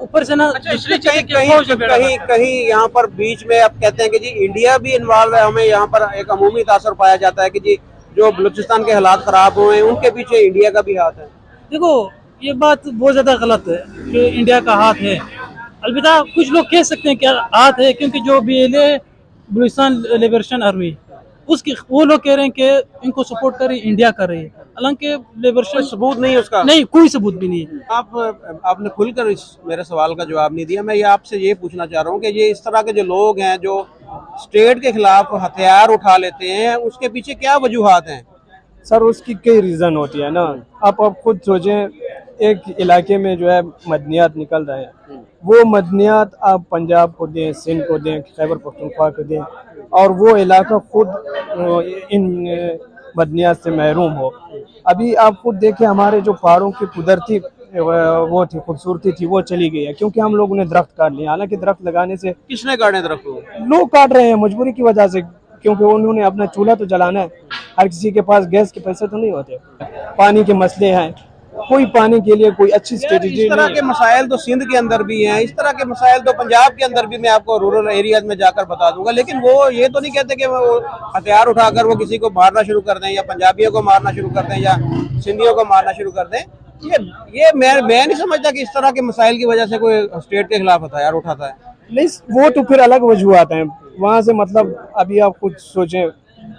ऊपर से ना दूसरी चीजें कि फौज बेड़ा कहीं कहीं यहाँ पर बीच में आप कहते हैं कि जी इंडिया भी इन्वॉल्व है, हमें यहाँ पर एक अमूमी तासर पाया जाता है कि जी जो बलूचिस्तान के हालात खराब हुए हैं उनके पीछे इंडिया का भी हाथ है। देखो ये बात बहुत ज्यादा गलत है कि इंडिया का हाथ है। अलविदा कुछ लोग कह सकते हैं कि हाथ है, क्योंकि जो BLA बलूचिस्तान लिबरेशन आर्मी उसकी वो लोग कह रहे हैं कि इनको सपोर्ट कर रही इंडिया कर रही है, हालांकि कोई लिबरेशन सबूत नहीं है उसका। नहीं, कोई सबूत भी नहीं है। आपने खुलकर इस मेरे सवाल का जवाब नहीं दिया। मैं ये आपसे ये पूछना चाह रहा हूँ कि ये इस तरह के जो लोग हैं जो स्टेट के खिलाफ हथियार उठा लेते हैं, उसके पीछे क्या वजूहात हैं? सर उसकी कई रीज़न होती है ना। आप खुद सोचें, एक इलाके में जो है मदनियात निकल रहे हैं, वो मदनियात आप पंजाब को दें, सिंध को दें, खैबर पख्तूनख्वा को दें, और वो इलाका खुद इन मदनियात से महरूम हो। अभी आप खुद देखें, हमारे जो पहाड़ों की कुदरती वो थी, खूबसूरती थी, वो चली गई है क्योंकि हम लोगों ने दरख्त काट लिए। हालांकि दरख्त लगाने से किसने काटे दरख्त को? लोग काट रहे हैं मजबूरी की वजह से, क्योंकि उन्होंने अपना चूल्हा तो जलाना है। हर किसी के पास गैस के पैसे तो नहीं होते। पानी के मसले हैं, कोई पानी के लिए कोई अच्छी इस स्ट्रेटजी तरह नहीं के है। मसाइल तो सिंध के अंदर भी हैं, इस तरह के मसाइल तो पंजाब के अंदर भी मैं आपको रूरल एरियाज में जाकर बता दूंगा। लेकिन वो ये तो नहीं कहते कि वो हथियार उठाकर वो किसी को मारना शुरू कर दें, या पंजाबियों को मारना शुरू कर दें, या सिंधियों को मारना शुरू कर दें। ये मैं नहीं समझता कि इस तरह के मसाइल की वजह से कोई स्टेट के खिलाफ हथियार उठाता है। नहीं, वो तो फिर अलग वजूहात हैं वहाँ से। मतलब अभी आप कुछ सोचें,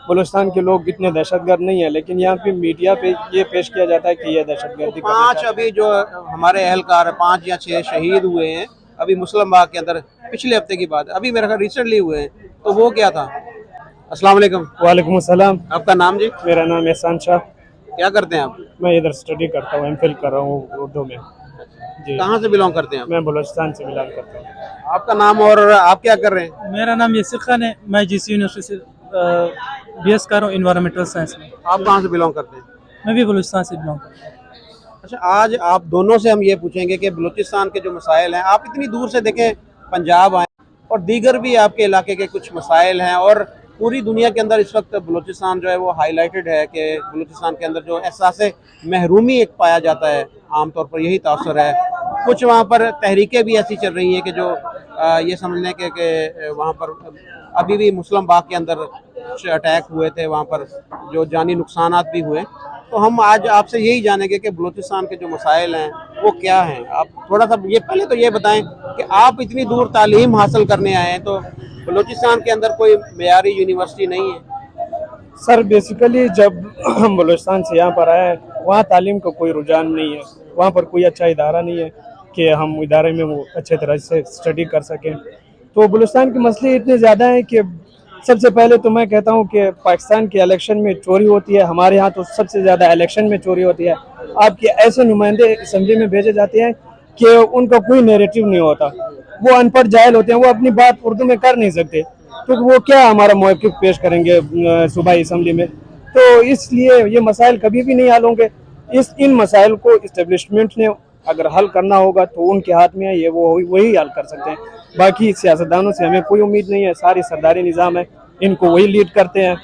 बलूचिस्तान के लोग इतने दहशतगर्द नहीं है, लेकिन यहाँ पे मीडिया पे ये पेश किया जाता है कि ये दहशतगर्दी करना 5 चाहते हैं। अभी जो हमारे एहलकार 5 या 6 शहीद हुए हैं अभी मुस्लिम बाग के अंदर, पिछले हफ्ते की बात, अभी मेरे ख्याल रिसेंटली हुए हैं, तो वो क्या था? अस्सलाम वालेकुम। वालेकुम अस्सलाम। आपका नाम जी? मेरा नाम एहसान शाह। क्या करते हैं आप? मैं इधर स्टडी करता हूँ, MPhil कर रहा हूँ उर्दू में जी। कहाँ से बिलोंग करते हैं आप? मैं बलूचिस्तान से बिलोंग करता हूँ। आपका नाम और आप क्या कर रहे हैं? मेरा नाम यासिर खान है, मैं GC यूनिवर्सिटी से BS कर रहा हूँ इन्वायरमेंटल साइंस में। आप कहाँ से बिलोंग करते हैं? मैं भी बलूचिस्तान से बिलोंग करता हूँ। अच्छा, आज आप दोनों से हम ये पूछेंगे कि बलूचिस्तान के जो मसाइल हैं, आप इतनी दूर से देखें पंजाब आए और दीगर भी आपके इलाके के कुछ मसाइल हैं, और पूरी दुनिया के अंदर इस वक्त बलूचिस्तान जो है वो हाईलाइटेड है कि बलूचिस्तान के अंदर जो एहसास महरूमी एक पाया जाता है, आमतौर पर यही तासर है। कुछ वहाँ पर तहरीकें भी ऐसी चल रही हैं कि जो ये समझने के वहाँ पर अभी भी मुस्लिम बाग के अंदर अटैक हुए थे, वहाँ पर जो जानी नुकसानात भी हुए। तो हम आज आपसे यही जानेंगे कि बलूचिस्तान के जो मसाइल हैं वो क्या हैं। आप थोड़ा सा ये पहले तो ये बताएं कि आप इतनी दूर तालीम हासिल करने आए हैं, तो बलूचिस्तान के अंदर कोई मेयारी यूनिवर्सिटी नहीं है? सर बेसिकली जब हम बलूचिस्तान से यहाँ पर आए, वहाँ तालीम का कोई रुझान नहीं है। वहाँ पर कोई अच्छा इदारा नहीं है कि हम इदारे में वो अच्छे तरह से स्टडी कर सकें। तो बलूचिस्तान के मसले इतने ज़्यादा हैं कि सबसे पहले तो मैं कहता हूँ कि पाकिस्तान के इलेक्शन में चोरी होती है, हमारे यहाँ तो सबसे ज़्यादा इलेक्शन में चोरी होती है। आपके ऐसे नुमाइंदे असम्बली में भेजे जाते हैं कि उनका कोई नैरेटिव नहीं होता, वो अनपढ़ जाहिल होते हैं, वो अपनी बात उर्दू में कर नहीं सकते, तो वो क्या हमारा मौक़िफ़ पेश करेंगे सूबाई असम्बली में। तो इसलिए ये मसाइल कभी भी नहीं हल होंगे। इन मसाइल को इस्टेब्लिशमेंट ने अगर हल करना होगा तो उनके हाथ में है, ये वो वही हल कर सकते हैं। बाकी सियासतदानों से हमें कोई उम्मीद नहीं है, सारी सरदारी निज़ाम है, इनको वही लीड करते हैं।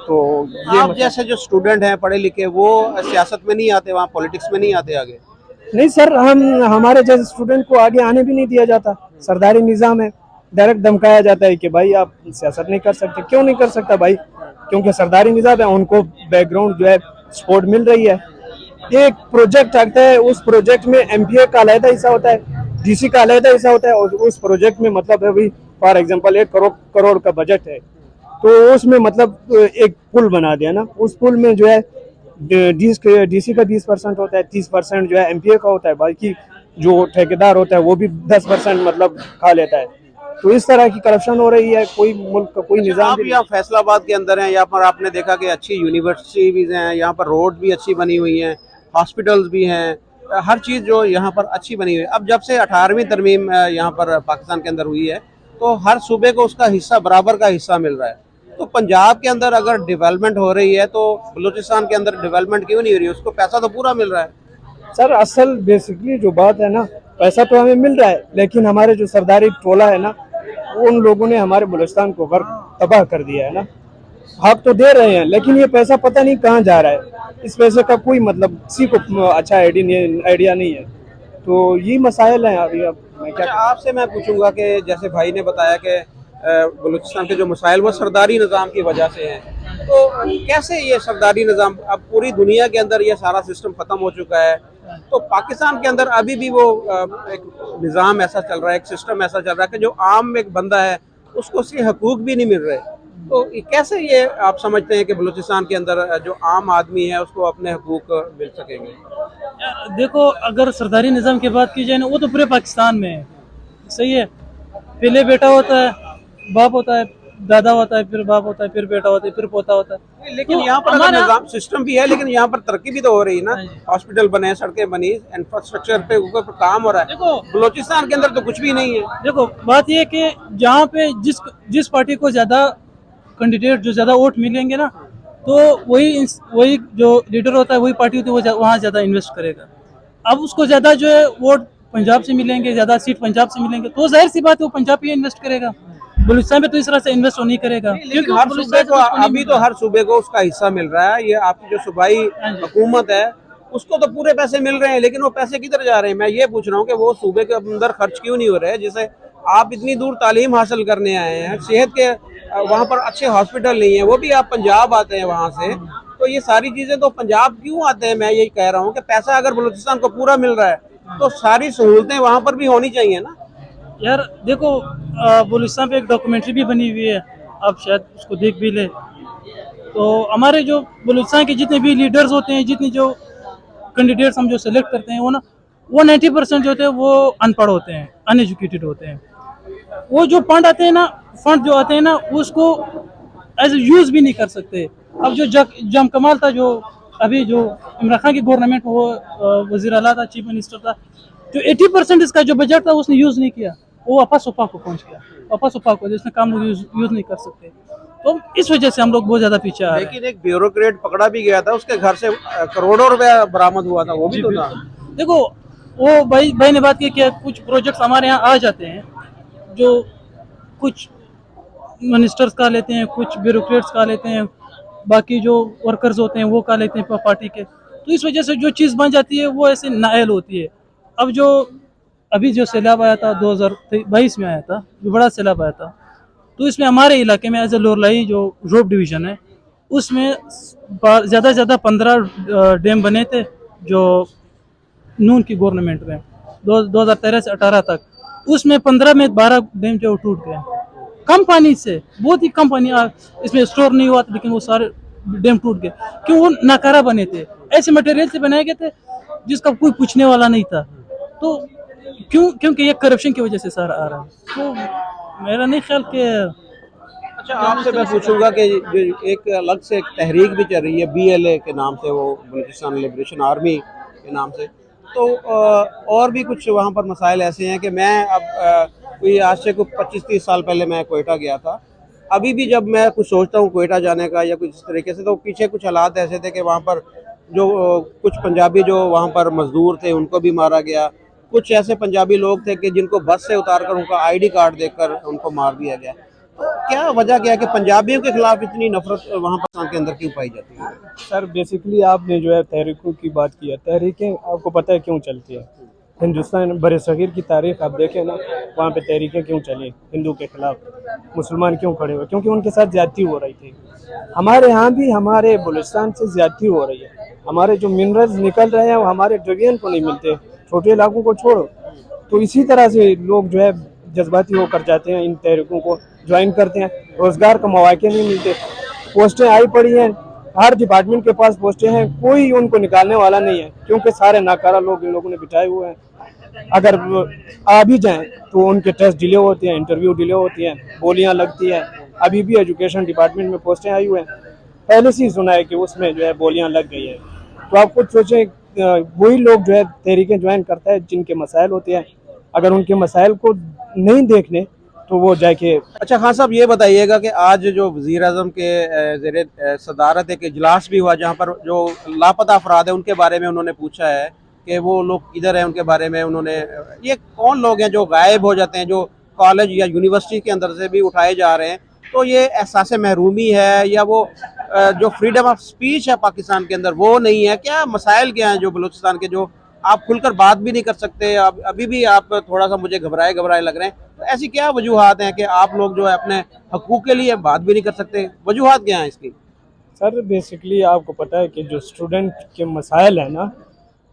तो ये आप जैसे जो स्टूडेंट हैं पढ़े लिखे, वो सियासत में नहीं आते, वहाँ पॉलिटिक्स में नहीं आते आगे? नहीं सर, हमारे जैसे स्टूडेंट को आगे आने भी नहीं दिया जाता। सरदारी निज़ाम है, डायरेक्ट धमकाया जाता है कि भाई आप सियासत नहीं कर सकते। क्यों नहीं कर सकता भाई? क्योंकि सरदारी निज़ाम है, उनको बैकग्राउंड जो है सपोर्ट मिल रही है। एक प्रोजेक्ट आता है, उस प्रोजेक्ट में MPA का अलहदा हिस्सा होता है, DC का अलहदा हिस्सा होता है, और उस प्रोजेक्ट में मतलब है भाई फॉर एग्जांपल 1 करोड़ का बजट है, तो उसमें मतलब एक पुल बना दिया ना, उस पुल में जो है DC का 20% होता है, 30% जो है MPA का होता है, बाकी जो ठेकेदार होता है वो भी 10% मतलब खा लेता है। तो इस तरह की करप्शन हो रही है, कोई मुल्क का कोई निज़ाम आप भी यहाँ फैसलाबाद के अंदर हैं, यहाँ पर आपने देखा कि अच्छी यूनिवर्सिटी भी हैं, यहाँ पर रोड भी अच्छी बनी हुई हैं, हॉस्पिटल्स भी हैं, हर चीज़ जो यहाँ पर अच्छी बनी हुई है। अब जब से 18वीं तरमीम यहाँ पर पाकिस्तान के अंदर हुई है, तो हर सूबे को उसका हिस्सा, बराबर का हिस्सा मिल रहा है। तो पंजाब के अंदर अगर डेवलपमेंट हो रही है, तो बलूचिस्तान के अंदर डेवलपमेंट क्यों नहीं हो रही? उसको पैसा तो पूरा मिल रहा है। सर असल बेसिकली जो बात है ना, पैसा तो हमें मिल रहा है, लेकिन हमारे जो सरदारी टोला है ना, उन लोगों ने हमारे बलूचिस्तान को गर्क तबाह कर दिया है ना। हक तो दे रहे हैं, लेकिन ये पैसा पता नहीं कहाँ जा रहा है। इस पैसे का कोई मतलब किसी को अच्छा आइडिया नहीं है। تو یہ مسائل ہیں ابھی. اب میں کیا اچھا آپ سے میں پوچھوں گا کہ جیسے بھائی نے بتایا کہ بلوچستان کے جو مسائل وہ سرداری نظام کی وجہ سے ہیں، تو کیسے یہ سرداری نظام اب پوری دنیا کے اندر یہ سارا سسٹم ختم ہو چکا ہے، تو پاکستان کے اندر ابھی بھی وہ ایک نظام ایسا چل رہا ہے، ایک سسٹم ایسا چل رہا ہے کہ جو عام ایک بندہ ہے اس کو اس کے حقوق بھی نہیں مل رہے، تو کیسے یہ آپ سمجھتے ہیں کہ بلوچستان کے اندر جو عام آدمی ہے اس کو اپنے حقوق مل سکیں گے؟ دیکھو اگر سرداری نظام کی بات کی جائے نا، وہ تو پورے پاکستان میں ہے، صحیح ہے. پہلے بیٹا ہوتا ہے، باپ ہوتا ہے، دادا ہوتا ہے، پھر باپ ہوتا ہے، پھر بیٹا ہوتا ہے، پھر پوتا ہوتا ہے. لیکن یہاں پر اگر نظام سسٹم بھی ہے لیکن یہاں پر ترقی بھی تو ہو رہی ہے نا، ہاسپٹل بنے، سڑکیں بنی، انفراسٹرکچر پہ اوپر کام ہو رہا ہے. بلوچستان کے اندر تو کچھ بھی نہیں ہے. دیکھو بات یہ ہے کہ جہاں پہ جس پارٹی کو زیادہ کینڈیڈیٹ جو زیادہ ووٹ ملیں گے نا، تو وہی جو لیڈر ہوتا ہے، وہی پارٹی ہوتی ہے، وہ وہاں زیادہ انویسٹ کرے گا. اب اس کو زیادہ جو ہے ووٹ پنجاب سے ملیں گے، زیادہ سیٹ پنجاب سے ملیں گے، تو ظاہر سی بات ہے وہ پنجاب پہ انویسٹ کرے گا. بلوچستان پہ تو اس طرح سے انویسٹ نہیں کرے گا، لیکن ہر صوبے کو ابھی تو ہر صوبے کو اس کا حصہ مل رہا ہے. یہ آپ کی جو صوبائی حکومت ہے اس کو تو پورے پیسے مل رہے ہیں، لیکن وہ پیسے کدھر جا رہے ہیں؟ میں یہ پوچھ رہا ہوں کہ وہ صوبے کے اندر خرچ کیوں نہیں ہو رہے؟ جیسے آپ اتنی دور تعلیم حاصل کرنے آئے ہیں، صحت کے وہاں پر اچھے ہاسپٹل نہیں ہیں، وہ بھی آپ پنجاب آتے ہیں وہاں سے، تو یہ ساری چیزیں تو پنجاب کیوں آتے ہیں؟ میں یہی کہہ رہا ہوں کہ پیسہ اگر بلوچستان کو پورا مل رہا ہے تو ساری سہولتیں وہاں پر بھی ہونی چاہیے نا. یار دیکھو بلوچستان پہ ایک ڈاکومنٹری بھی بنی ہوئی ہے، آپ شاید اس کو دیکھ بھی لیں. تو ہمارے جو بلوچستان کے جتنے بھی لیڈرز ہوتے ہیں، جتنے جو کینڈیڈیٹس ہم جو سلیکٹ کرتے ہیں، وہ 90% جو ہوتے ہیں وہ ان پڑھ ہوتے ہیں، ان ایجوکیٹڈ ہوتے ہیں. وہ جو فنڈ آتے ہیں نا، فنڈ جو آتے ہیں نا، اس کو ایز اے یوز بھی نہیں کر سکتے. اب جو جم کمال تھا، جو ابھی جو عمران خان کی گورنمنٹ وہ وزیر اعلیٰ تھا، چیف منسٹر تھا، جو 80% اس کا جو بجٹ تھا اس نے یوز نہیں کیا، وہ واپس اوپا کو پہنچ گیا، واپس اوپا کو جس نے کام لوگ یوز نہیں کر سکتے. تو اس وجہ سے ہم لوگ بہت زیادہ پیچھے آ رہے ہیں. لیکن ایک بیوروکریٹ پکڑا بھی گیا تھا، اس کے گھر سے کروڑوں روپے برآمد ہوا تھا، وہ بھی تو تھا. دیکھو وہ بھائی نے بات کی کہ کچھ پروجیکٹس ہمارے یہاں آ جاتے ہیں جو کچھ منسٹرز کا لیتے ہیں، کچھ بیوروکریٹس کا لیتے ہیں، باقی جو ورکرز ہوتے ہیں وہ کا لیتے ہیں پارٹی کے، تو اس وجہ سے جو چیز بن جاتی ہے وہ ایسے نااہل ہوتی ہے. اب جو ابھی جو سیلاب آیا تھا 2022 میں آیا تھا، جو بڑا سیلاب آیا تھا، تو اس میں ہمارے علاقے میں ایز اے لورلائی جو روپ ڈویژن ہے، اس میں زیادہ سے زیادہ 15 ڈیم بنے تھے جو نون کی گورنمنٹ میں 2013 سے 18 تک. اس میں 15 میں 12 ڈیم جو ٹوٹ گئے کم پانی سے، بہت ہی کم پانی اس میں اسٹور نہیں ہوا تھا، لیکن وہ سارے ڈیم ٹوٹ گئے. کیوں؟ وہ ناکارہ بنے تھے، ایسے مٹیریل سے بنائے گئے تھے جس کا کوئی پوچھنے والا نہیں تھا. تو کیونکہ یہ کرپشن کی وجہ سے سارا آ رہا ہے. تو میرا نہیں خیال کہ اچھا آپ سے میں پوچھوں گا کہ ایک الگ سے ایک تحریک بھی چل رہی ہے BLA کے نام سے، وہ بلوچستان لبریشن آرمی کے نام سے، تو اور بھی کچھ وہاں پر مسائل ایسے ہیں کہ میں اب کوئی آج سے 25-30 سال پہلے میں کوئٹہ گیا تھا. ابھی بھی جب میں کچھ سوچتا ہوں کوئٹہ جانے کا یا کچھ اس طریقے سے، تو پیچھے کچھ حالات ایسے تھے کہ وہاں پر جو کچھ پنجابی جو وہاں پر مزدور تھے ان کو بھی مارا گیا، کچھ ایسے پنجابی لوگ تھے کہ جن کو بس سے اتار کر ان کا ID کارڈ دیکھ کر ان کو مار دیا گیا. تو کیا وجہ کیا ہے کہ پنجابیوں کے خلاف اتنی نفرت وہاں پاکستان کے اندر کیوں پائی جاتی ہے؟ سر بیسیکلی آپ نے جو ہے تحریکوں کی بات کی ہے، تحریکیں آپ کو پتہ ہے کیوں چلتی ہے؟ ہندوستان بر صغیر کی تاریخ آپ دیکھیں نا، وہاں پہ تحریکیں کیوں چلی ہندو کے خلاف؟ مسلمان کیوں کھڑے ہوئے؟ کیونکہ ان کے ساتھ زیادتی ہو رہی تھی. ہمارے ہاں بھی ہمارے بلوچستان سے زیادتی ہو رہی ہے. ہمارے جو منرلز نکل رہے ہیں وہ ہمارے ڈرین کو نہیں ملتے، چھوٹے علاقوں کو چھوڑو. تو اسی طرح سے لوگ جو ہے جذباتی ہو کر جاتے ہیں، ان تحریکوں کو جوائن کرتے ہیں. روزگار کا مواقع نہیں ملتے، پوسٹیں آئی پڑی ہیں، ہر ڈپارٹمنٹ کے پاس پوسٹیں ہیں، کوئی ان کو نکالنے والا نہیں ہے، کیونکہ سارے ناکارہ لوگ ان لوگوں نے بٹھائے ہوئے ہیں. اگر آ بھی جائیں تو ان کے ٹیسٹ ڈیلے ہوتے ہیں، انٹرویو ڈیلے ہوتی ہیں، بولیاں لگتی ہیں. ابھی بھی ایجوکیشن ڈپارٹمنٹ میں پوسٹیں آئی ہوئے ہیں، پہلے سے ہی سنا ہے کہ اس میں جو ہے بولیاں لگ گئی ہیں. تو آپ خود سوچیں، وہی لوگ جو ہے تحریکیں جوائن کرتا ہے جن کے مسائل ہوتے ہیں، اگر ان کے مسائل کو نہیں دیکھنے تو وہ جا کے. اچھا خان صاحب یہ بتائیے گا کہ آج جو وزیر اعظم کے زیر صدارت ایک اجلاس بھی ہوا جہاں پر جو لاپتہ افراد ہیں ان کے بارے میں انہوں نے پوچھا ہے کہ وہ لوگ کدھر ہیں، ان کے بارے میں انہوں نے، یہ کون لوگ ہیں جو غائب ہو جاتے ہیں، جو کالج یا یونیورسٹی کے اندر سے بھی اٹھائے جا رہے ہیں؟ تو یہ احساس محرومی ہے یا وہ جو فریڈم آف سپیچ ہے پاکستان کے اندر وہ نہیں ہے؟ کیا مسائل کیا ہیں جو بلوچستان کے جو आप खुलकर बात भी नहीं कर सकते, अभी भी आप थोड़ा सा मुझे घबराए घबराए लग रहे हैं, तो ऐसी क्या वजूहात हैं कि आप लोग जो है अपने हकूक़ के लिए बात भी नहीं कर सकते? वजूहात क्या हैं इसकी? सर बेसिकली आपको पता है कि जो स्टूडेंट के मसाइल हैं ना,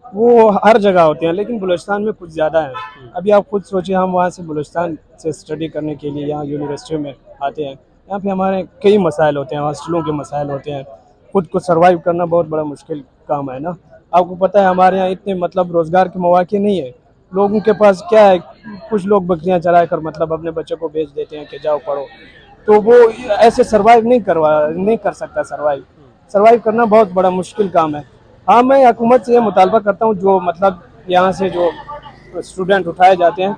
वो हर जगह होते हैं, लेकिन बलूचिस्तान में कुछ ज़्यादा है। अभी आप खुद सोचिए, हम वहाँ से बलूचिस्तान से स्टडी करने के लिए यहाँ यूनिवर्सिटी में आते हैं, यहाँ पे हमारे कई मसाइल होते हैं, हॉस्टलों के मसाइल होते हैं, खुद को सर्वाइव करना बहुत बड़ा मुश्किल काम है ना। आपको पता है हमारे यहाँ इतने मतलब रोज़गार के मौके नहीं है, लोगों के पास क्या है, कुछ लोग बकरियाँ चरा कर मतलब अपने बच्चों को बेच देते हैं कि जाओ पढ़ो, तो वो ऐसे सर्वाइव नहीं कर सकता। सर्वाइव करना बहुत बड़ा मुश्किल काम है। हाँ, मैं हुकूमत से ये मुतालबा करता हूँ, जो मतलब यहाँ से जो स्टूडेंट उठाए जाते हैं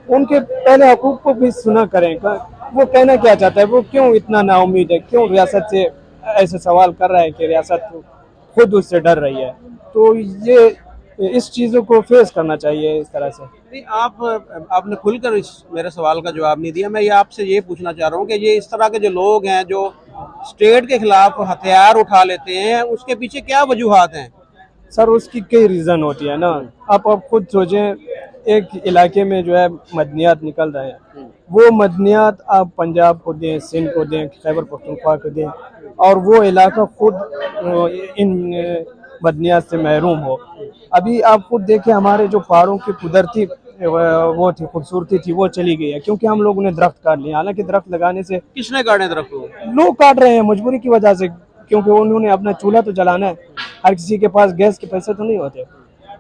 उनके पहले हकूक़ को भी सुना करें। वो कहना क्या चाहता है, वो क्यों इतना नाउम्मीद है, क्यों रियासत से ऐसे सवाल कर रहा है कि रियासत खुद उससे डर रही है। तो ये इस चीज़ों को फेस करना चाहिए इस तरह से। नहीं, आपने खुलकर इस मेरे सवाल का जवाब नहीं दिया। मैं ये आपसे ये पूछना चाह रहा हूँ कि ये इस तरह के जो लोग हैं जो स्टेट के खिलाफ हथियार उठा लेते हैं, उसके पीछे क्या वजूहात हैं? सर उसकी कई रीज़न होती है ना। आप खुद सोचें, एक इलाके में जो है मदनियात निकल रहे हैं, वो मदनियात आप पंजाब को दें, सिंध को दें, खैबर पख्तूनख्वा को दें, और वो इलाका खुद इन मदनियात से महरूम हो। अभी आप खुद देखें, हमारे जो पहाड़ों की कुदरती वो थी, खूबसूरती थी, वो चली गई है क्योंकि हम लोगों ने दरख्त काट लिए। हालांकि दरख्त लगाने से किसने काटे दरख्त को? लोग काट रहे हैं मजबूरी की वजह से, क्योंकि उन्होंने अपना चूल्हा तो जलाना है, हर किसी के पास गैस के पैसे तो नहीं होते।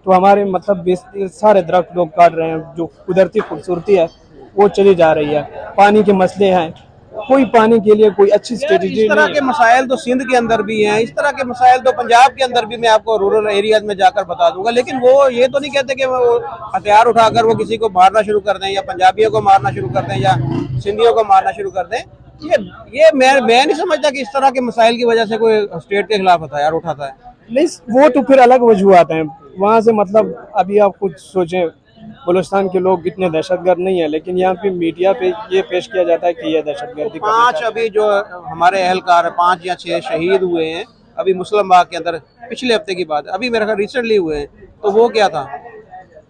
तो हमारे मतलब सारे दरख्त लोग काट रहे हैं, जो कुदरती खूबसूरती है वो चली जा रही है। पानी के मसले हैं, कोई पानी के लिए कोई अच्छी स्ट्रेटजी इस तरह नहीं के है। मसाइल तो सिंध के अंदर भी हैं, इस तरह के मसाइल तो पंजाब के अंदर भी मैं आपको रूरल एरियाज में जाकर बता दूंगा, लेकिन वो ये तो नहीं कहते कि वो हथियार उठाकर वो किसी को मारना शुरू कर दें, या पंजाबियों को मारना शुरू कर दें, या सिंधियों को मारना शुरू कर दें। ये मैं नहीं समझता कि इस तरह के मसाइल की वजह से कोई स्टेट के खिलाफ हथियार उठाता है। नहीं, वो तो फिर अलग वजूहात हैं वहाँ से। मतलब अभी आप कुछ सोचें, बलूचिस्तान के लोग इतने दहशतगर्द नहीं है, लेकिन यहाँ पे मीडिया पे ये पेश किया जाता है कि ये दहशतगर्दी करना 5 चाहते हैं। अभी जो हमारे एहलकार 5 या 6 शहीद हुए हैं अभी मुस्लिम बाग के अंदर, पिछले हफ्ते की बात है, अभी मेरे ख्याल रिसेंटली हुए हैं, तो वो क्या था?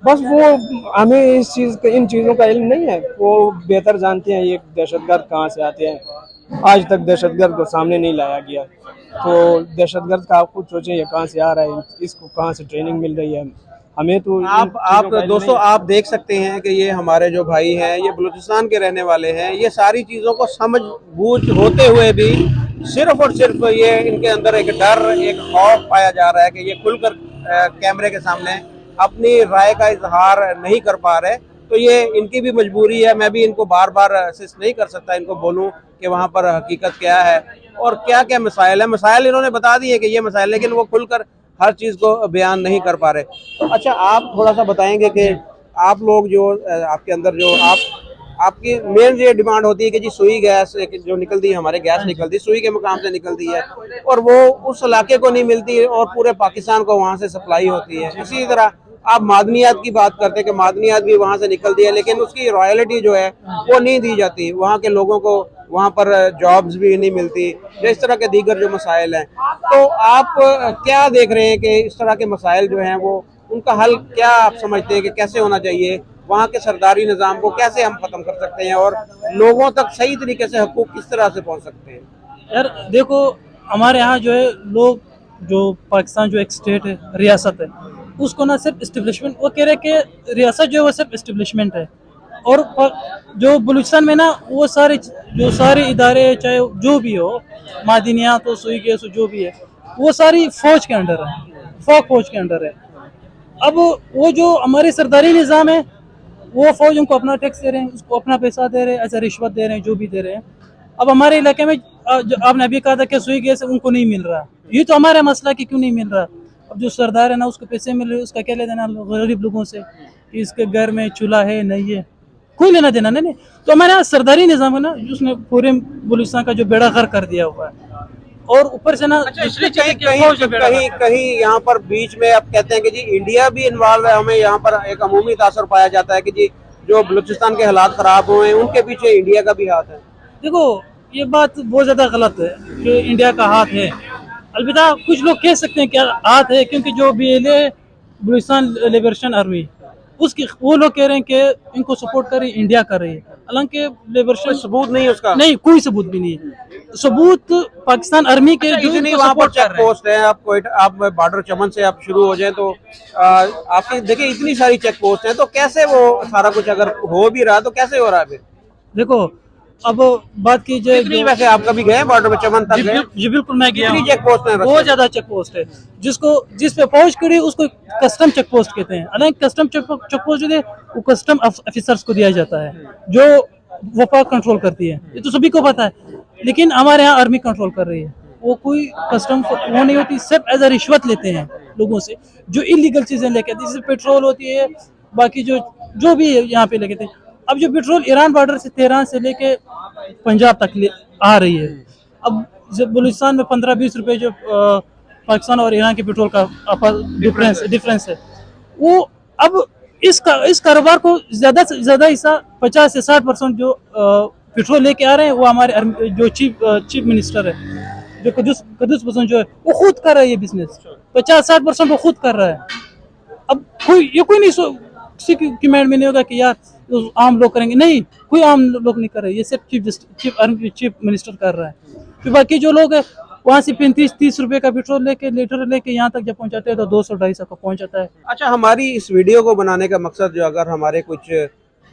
बस वो हमें इन चीज़ों का इल्म नहीं है, वो बेहतर जानते हैं ये दहशतगर्द कहाँ से आते हैं। आज तक दहशतगर्द को सामने नहीं लाया गया, तो दहशतगर्द का आप खुद सोचें ये कहाँ से आ रहा है, इसको कहाँ से ट्रेनिंग मिल रही है। हमें तो आप दोस्तों आप देख सकते हैं कि ये हमारे जो भाई हैं, ये बलूचिस्तान के रहने वाले हैं, ये सारी चीज़ों को समझ बूझ होते हुए भी सिर्फ और सिर्फ ये इनके अंदर एक डर, एक खौफ पाया जा रहा है कि ये खुलकर कैमरे के सामने अपनी राय का इजहार नहीं कर पा रहे। तो ये इनकी भी मजबूरी है, मैं भी इनको बार बार असिस्ट नहीं कर सकता, इनको बोलूं कि वहाँ पर हकीकत क्या है और क्या क्या मसाइल है। मसाइल इन्होंने बता दिए कि ये मसाइल, लेकिन वो खुलकर हर चीज़ को बयान नहीं कर पा रहे। तो अच्छा, आप थोड़ा सा बताएंगे कि आप लोग जो आपके अंदर जो आपकी मेन ये डिमांड होती है कि जी सुई गैस जो निकलती है, हमारे गैस निकलती है सुई के मुकाम से निकलती है, और वो उस इलाके को नहीं मिलती और पूरे पाकिस्तान को वहाँ से सप्लाई होती है। इसी तरह आप मादनियात की बात करते हैं कि मादनियात भी वहाँ से निकलती है, लेकिन उसकी रॉयल्टी जो है वो नहीं दी जाती, वहाँ के लोगों को वहाँ पर जॉब्स भी नहीं मिलती, इस तरह के दीगर जो मसाइल हैं। तो आप क्या देख रहे हैं कि इस तरह के मसाइल जो हैं वो उनका हल क्या आप समझते हैं कि कैसे होना चाहिए? वहाँ के सरदारी निज़ाम को कैसे हम ख़त्म कर सकते हैं और लोगों तक सही तरीके से हकूक़ किस तरह से पहुँच सकते हैं? यार देखो, हमारे यहाँ जो है लोग, जो पाकिस्तान जो एक स्टेट है, रियासत है, उसको ना सिर्फ इस्टेब्लिशमेंट, वो कह रहे कि रियासत जो है वो सिर्फ इस्टेब्लिशमेंट है, और जो बलूचिस्तान में ना वो सारे इदारे, चाहे जो भी हो, मादनियात हो, सुई गैस हो, जो भी है, वो सारी फौज के अंडर है, फौज के अंडर है। अब वो जो हमारे सरदारी निज़ाम है, वो फौज उनको अपना टैक्स दे रहे हैं, उसको अपना पैसा दे रहे हैं, ऐसा रिश्वत दे रहे हैं, जो भी दे रहे हैं। अब हमारे इलाके में जो आपने अभी कहा था कि सुई गैस उनको नहीं मिल रहा, ये तो हमारा मसला कि क्यों नहीं मिल रहा। अब जो सरदार है ना, उसको पैसे मिल रहे, उसका क्या लेना देना गरीब लोगों से कि इसके घर में चूल्हा है नहीं है, कोई लेना देना नहीं। तो हमारे यहाँ सरदारी निज़ाम है ना, उसने पूरे बलूचिस्तान का जो बेड़ा गर्क कर दिया हुआ है, और ऊपर से ना कहीं यहाँ पर बीच में आप कहते हैं कि जी इंडिया भी इन्वॉल्व है, हमें यहाँ पर एक अमूमी तासर पाया जाता है कि जी जो बलूचिस्तान के हालात खराब हुए हैं उनके पीछे इंडिया का भी हाथ है। देखो, ये बात बहुत ज़्यादा गलत है कि इंडिया का हाथ है। अलबत्ता कुछ लोग कह सकते हैं कि हाथ है, क्योंकि जो BLA बलूचिस्तान लिबरेशन आर्मी, उसकी वो लोग कह रहे हैं कि इनको सपोर्ट कर रही इंडिया कर रही है, हालांकि लिबरेशन कोई सबूत नहीं है उसका? नहीं, कोई सबूत भी नहीं है। सबूत पाकिस्तान आर्मी के जो इतनी इनको वहाँ पर सपोर्ट चेक कर रहे हैं। पोस्ट है, आप कोयटा, आप बॉर्डर चमन से आप शुरू हो जाए तो आपकी देखिए इतनी सारी चेक पोस्ट हैं, तो कैसे वो सारा कुछ अगर हो भी रहा तो कैसे हो रहा है फिर? देखो, अब बात कीजिए कितनी, वैसे आप कभी गए बॉर्डर पे, चमन तक गए? जी बिल्कुल, मैं गया कितनी हूँ। चेक पोस्ट है? बहुत ज्यादा चेक पोस्ट है, जिस पे फौज खड़ी उसको कस्टम चेक पोस्ट कहते हैं। हालांकि कस्टम चेक पोस्ट जो है वो कस्टम ऑफिसर्स को दिया जाता है, जो वफाक कंट्रोल करती है, ये तो सभी को पता है। लेकिन हमारे यहाँ आर्मी कंट्रोल कर रही है, वो कोई कस्टम वो नहीं होती, सिर्फ एज अ रिश्वत लेते हैं लोगों से, जो इलीगल चीजें लेके आते हैं, जैसे पेट्रोल होती है, बाकी जो भी यहाँ पे लेके आते हैं। अब जो पेट्रोल ईरान बॉर्डर से, तेहरान से लेके पंजाब तक आ रही है, अब जब बलूचिस्तान में 15-20 रुपए जो पाकिस्तान और ईरान के पेट्रोल का डिफरेंस है, वो अब इस कारोबार को ज्यादा से ज्यादा हिस्सा 50 से 60% जो पेट्रोल लेके आ रहे हैं, वो हमारे जो चीफ मिनिस्टर है, जो कदूस पसंद जो है, वो खुद कर रहा है ये बिजनेस। 50-60% वो खुद कर रहा है। अब कोई नहीं किसी की माइंड में नहीं होगा कि यार आम लोग करेंगे, नहीं, कोई आम लोग नहीं कर रहे, ये सिर्फ चीफ मिनिस्टर कर रहा है। फिर बाकी जो लोग है वहाँ से 35-30 रुपए का पेट्रोल लेके, लीटर लेके यहाँ तक जब पहुँचाते हैं तो 200-250 का पहुँच जाता है। अच्छा, हमारी इस वीडियो को बनाने का मकसद, जो अगर हमारे कुछ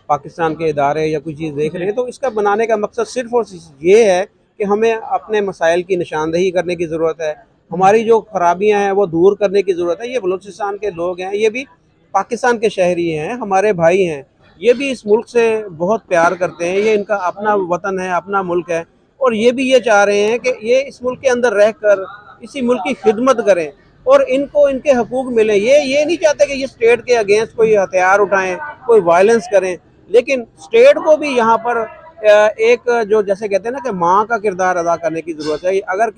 पाकिस्तान के इदारे या कोई चीज़ देख रहे हैं, तो इसका बनाने का मकसद सिर्फ और सिर्फ ये है कि हमें अपने मसाइल की निशानदेही करने की ज़रूरत है, हमारी जो खराबियां हैं वो दूर करने की ज़रूरत है। ये बलूचिस्तान के लोग हैं, ये भी पाकिस्तान के शहरी हैं, हमारे भाई हैं, ये भी इस मुल्क से बहुत प्यार करते हैं, ये इनका अपना वतन है, अपना मुल्क है, और ये भी ये चाह रहे हैं कि ये इस मुल्क के अंदर रहकर इसी मुल्क की खिदमत करें और इनको इनके हकूक़ मिले। ये नहीं चाहते कि ये स्टेट के अगेंस्ट कोई हथियार उठाएं, कोई वायलेंस करें, लेकिन स्टेट को भी यहाँ पर एक जो जैसे कहते हैं ना कि माँ का किरदार अदा करने की ज़रूरत है। अगर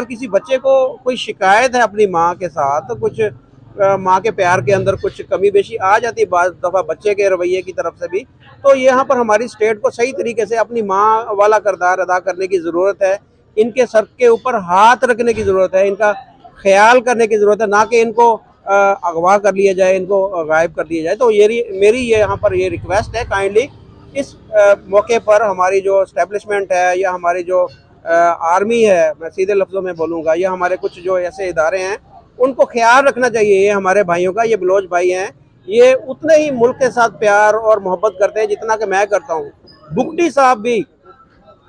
किसी बच्चे को कोई शिकायत है अपनी माँ के साथ, कुछ माँ के प्यार के अंदर कुछ कमी बेशी आ जाती है बाज़ दफ़ा बच्चे के रवैये की तरफ से भी, तो यहाँ पर हमारी स्टेट को सही तरीके से अपनी माँ वाला किरदार अदा करने की ज़रूरत है। इनके सर के ऊपर हाथ रखने की ज़रूरत है, इनका ख्याल करने की ज़रूरत है, ना कि इनको अगवा कर लिया जाए, इनको गायब कर दिया जाए। तो मेरी ये यहाँ पर ये रिक्वेस्ट है, काइंडली इस मौके पर हमारी जो एस्टेब्लिशमेंट है या हमारी जो आर्मी है, मैं सीधे लफ्ज़ों में बोलूँगा, या हमारे कुछ जो ऐसे इदारे हैं, उनको ख्याल रखना चाहिए। ये हमारे भाइयों का, ये बलोच भाई हैं, ये उतने ही मुल्क के साथ प्यार और मोहब्बत करते हैं जितना कि मैं करता हूँ। बुगटी साहब भी,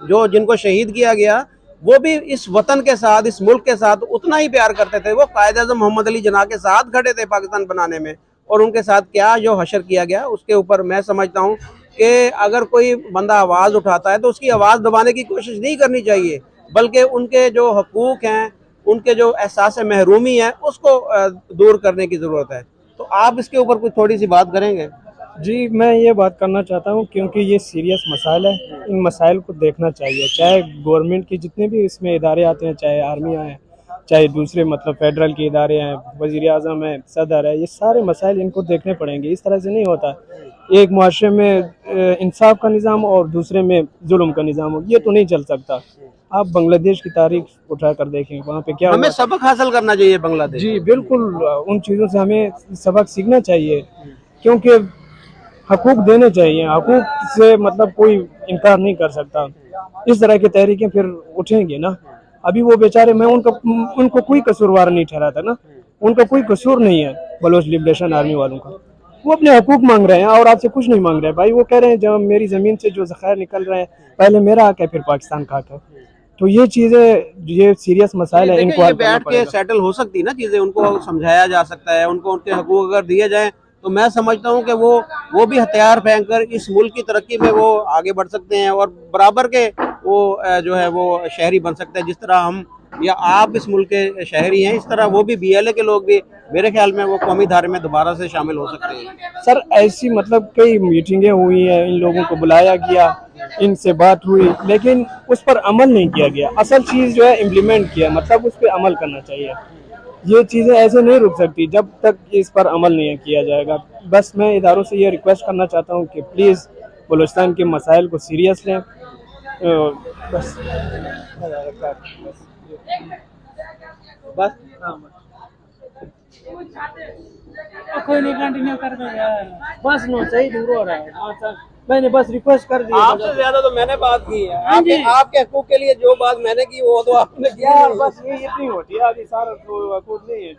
जो जिनको शहीद किया गया, वो भी इस वतन के साथ, इस मुल्क के साथ उतना ही प्यार करते थे। वो कायद-ए-आज़म मोहम्मद अली जिन्ना के साथ खड़े थे पाकिस्तान बनाने में, और उनके साथ क्या जो हशर किया गया, उसके ऊपर मैं समझता हूँ कि अगर कोई बंदा आवाज़ उठाता है तो उसकी आवाज़ दबाने की कोशिश नहीं करनी चाहिए, बल्कि उनके जो हकूक़ हैं, उनके जो एहसास महरूमी है, उसको दूर करने की ज़रूरत है। तो आप इसके ऊपर कुछ थोड़ी सी बात करेंगे? जी, मैं ये बात करना चाहता हूँ क्योंकि ये सीरियस मसाइल है, इन मसाइल को देखना चाहिए। चाहे गवर्नमेंट की जितने भी इसमें इदारे आते हैं, चाहे आर्मी आए, चाहे दूसरे मतलब फेडरल के इदारे हैं, वज़ीर आज़म है, सदर है, ये सारे मसाइल इनको देखने पड़ेंगे। इस तरह से नहीं होता एक मुआशरे में इंसाफ का निज़ाम और दूसरे में जुल्म का निज़ाम हो, ये तो नहीं चल सकता। आप बांग्लादेश की तारीख उठा कर देखें, वहाँ पे क्या हमें सबक हासिल करना चाहिए बांग्लादेश। जी बिल्कुल, उन चीज़ों से हमें सबक सीखना चाहिए, क्योंकि हकूक़ देने चाहिए, हकूक़ से मतलब कोई इनकार नहीं कर सकता। इस तरह की तहरीकें फिर उठेंगी ना। अभी वो बेचारे, मैं उनको कोई कसूरवार नहीं ठहराता ना, उनका कोई कसूर नहीं है बलोच लिबरेशन आर्मी वालों का। वो अपने हकूक़ मांग रहे हैं और आपसे कुछ नहीं मांग रहे हैं भाई। वो कह रहे हैं जब मेरी ज़मीन से जो ज़खायर निकल रहे हैं, पहले मेरा हक है फिर पाकिस्तान का हक है। तो ये चीज़ें, ये सीरियस मसाइल है, इनको ये बैठ के सेटल हो सकती ना चीज़ें, उनको समझाया जा सकता है, उनको उनके हकूक़ अगर दिए जाएँ तो मैं समझता हूँ कि वो भी हथियार फेंक कर इस मुल्क की तरक्की में वो आगे बढ़ सकते हैं और बराबर के वो जो है वो शहरी बन सकते हैं। जिस तरह हम या आप इस मुल्क के शहरी हैं, इस तरह वो भी BLA के लोग भी मेरे ख्याल में वो कौमी धारे में दोबारा से शामिल हो सकते हैं। सर ऐसी मतलब कई मीटिंगें हुई हैं, इन लोगों को बुलाया गया, इनसे बात हुई, लेकिन उस पर अमल नहीं किया गया। असल चीज़ जो है इम्प्लीमेंट किया, मतलब उस पर अमल करना चाहिए। ये चीज़ें ऐसे नहीं रुक सकती जब तक इस पर अमल नहीं किया जाएगा। बस मैं इदारों से ये रिक्वेस्ट करना चाहता हूँ कि प्लीज़ बलूचिस्तान के मसाइल को सीरियस लें। बस बस कोई नहीं कंटिन्यू कर दे यार। बस नो सही दूर हो रहा है। हाँ सर, मैंने बस रिक्वेस्ट कर दी। आपसे ज्यादा तो मैंने बात की है। हाँ जी। आपके हकूक के लिए जो बात मैंने की वो तो आपने की यार नहीं। बस ये इतनी होती है, अभी सारा तो हकूक नहीं है।